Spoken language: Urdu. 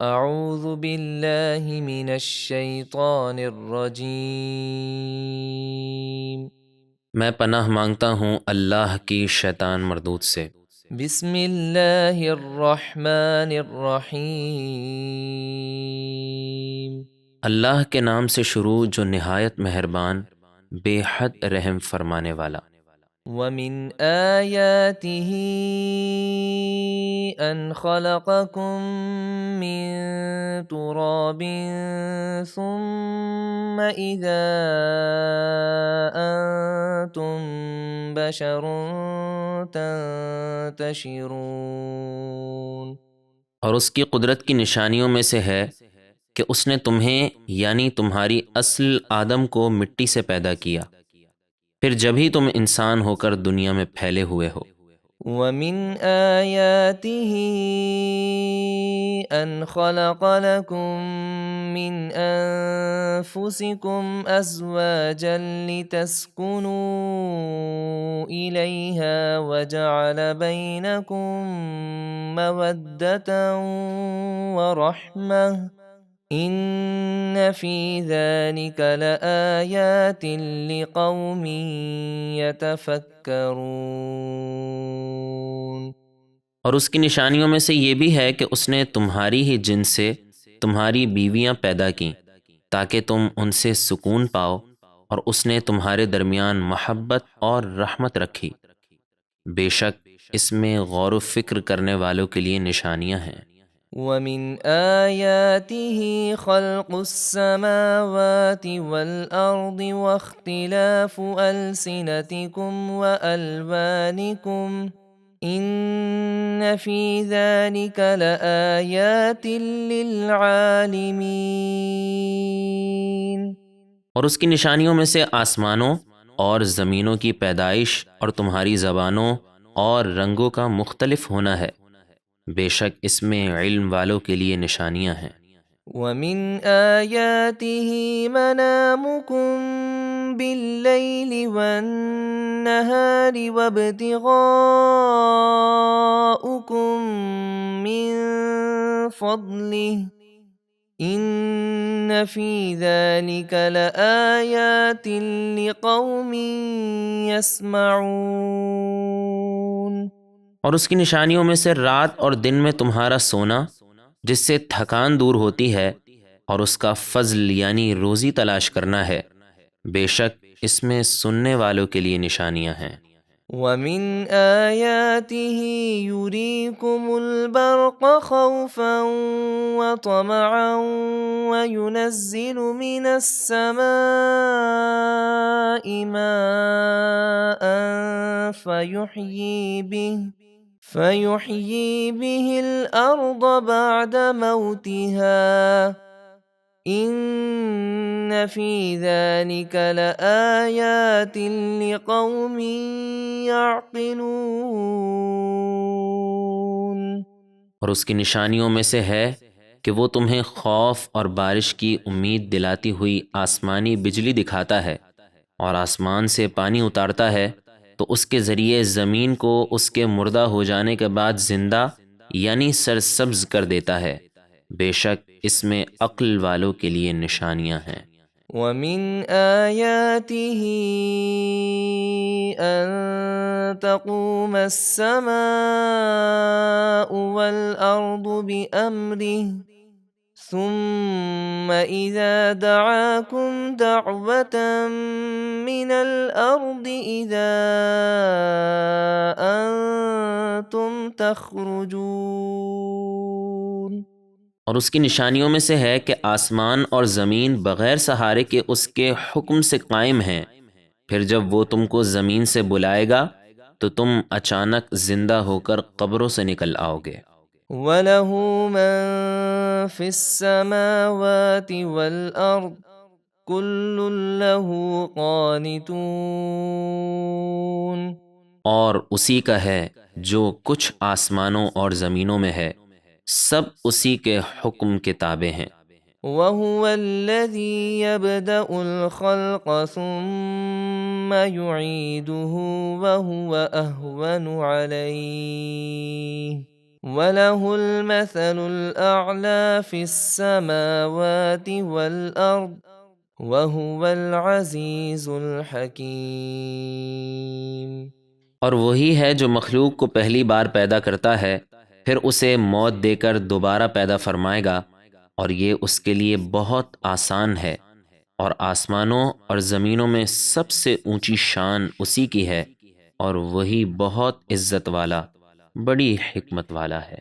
اعوذ باللہ من الشیطان الرجیم۔ میں پناہ مانگتا ہوں اللہ کی شیطان مردود سے۔ بسم اللہ الرحمن الرحیم۔ اللہ کے نام سے شروع جو نہایت مہربان بے حد رحم فرمانے والا۔ ومن آیاته ان خلقکم من تراب ثم اذا انتم بشر تنتشرون۔ اور اس کی قدرت کی نشانیوں میں سے ہے کہ اس نے تمہیں یعنی تمہاری اصل آدم کو مٹی سے پیدا کیا، پھر جبھی تم انسان ہو کر دنیا میں پھیلے ہوئے ہو۔ ومن آیاته ان خلق لكم من انفسكم ازواجا لتسكنوا الیها وجعل بینکم مودة ورحمة ان فی ذلک لآیات لقوم یتفکرون۔ اور اس کی نشانیوں میں سے یہ بھی ہے کہ اس نے تمہاری ہی جنس سے تمہاری بیویاں پیدا کیں تاکہ تم ان سے سکون پاؤ، اور اس نے تمہارے درمیان محبت اور رحمت رکھی۔ بے شک اس میں غور و فکر کرنے والوں کے لیے نشانیاں ہیں۔ ومن آیاته خلق السماوات والأرض واختلاف ألسنتكم وألوانكم إن في ذلك لآيات للعالمين۔ اور اس کی نشانیوں میں سے آسمانوں اور زمینوں کی پیدائش اور تمہاری زبانوں اور رنگوں کا مختلف ہونا ہے، بے شک اس میں علم والوں کے لیے نشانیاں ہیں۔ ومن آیاته منامكم بالليل والنهار وابتغاؤكم من فضله ان في ذلك لآيات لقوم يسمعون۔ اور اس کی نشانیوں میں سے رات اور دن میں تمہارا سونا جس سے تھکان دور ہوتی ہے، اور اس کا فضل یعنی روزی تلاش کرنا ہے، بے شک اس میں سننے والوں کے لیے نشانیاں ہیں۔ ومن آیاته يريكم البرق خوفا وطمعا وينزل من السماء ماء فيحيي به الأرض بعد موتها ان فی ذلک لآیات لقوم یعقلون۔ اور اس کی نشانیوں میں سے ہے کہ وہ تمہیں خوف اور بارش کی امید دلاتی ہوئی آسمانی بجلی دکھاتا ہے، اور آسمان سے پانی اتارتا ہے تو اس کے ذریعے زمین کو اس کے مردہ ہو جانے کے بعد زندہ یعنی سرسبز کر دیتا ہے، بے شک اس میں عقل والوں کے لیے نشانیاں ہیں۔ ومن آیاته ان تقوم السماء والأرض بأمره ثم إذا دعاكم دعوة من الأرض إذا أنتم تخرجون۔ اور اس کی نشانیوں میں سے ہے کہ آسمان اور زمین بغیر سہارے کے اس کے حکم سے قائم ہیں، پھر جب وہ تم کو زمین سے بلائے گا تو تم اچانک زندہ ہو کر قبروں سے نکل آؤ گے۔ وَلَهُ مَن فِي السَّمَاوَاتِ وَالْأَرْضِ كُلٌّ لَّهُ قَانِتُونَ۔ اور اسی کا ہے جو کچھ آسمانوں اور زمینوں میں ہے، سب اسی کے حکم کے تابع ہیں۔ وَهُوَ الَّذِي يَبْدَأُ الْخَلْقَ ثُمَّ يُعِيدُهُ وَهُوَ أَهْوَنُ عَلَيْهِ وَلَهُ الْمَثَلُ الْأَعْلَى فِي السَّمَاوَاتِ وَالْأَرْضِ وَهُوَ الْعَزِيزُ الْحَكِيمُ۔ اور وہی ہے جو مخلوق کو پہلی بار پیدا کرتا ہے، پھر اسے موت دے کر دوبارہ پیدا فرمائے گا، اور یہ اس کے لیے بہت آسان ہے، اور آسمانوں اور زمینوں میں سب سے اونچی شان اسی کی ہے، اور وہی بہت عزت والا، بڑی حکمت والا ہے۔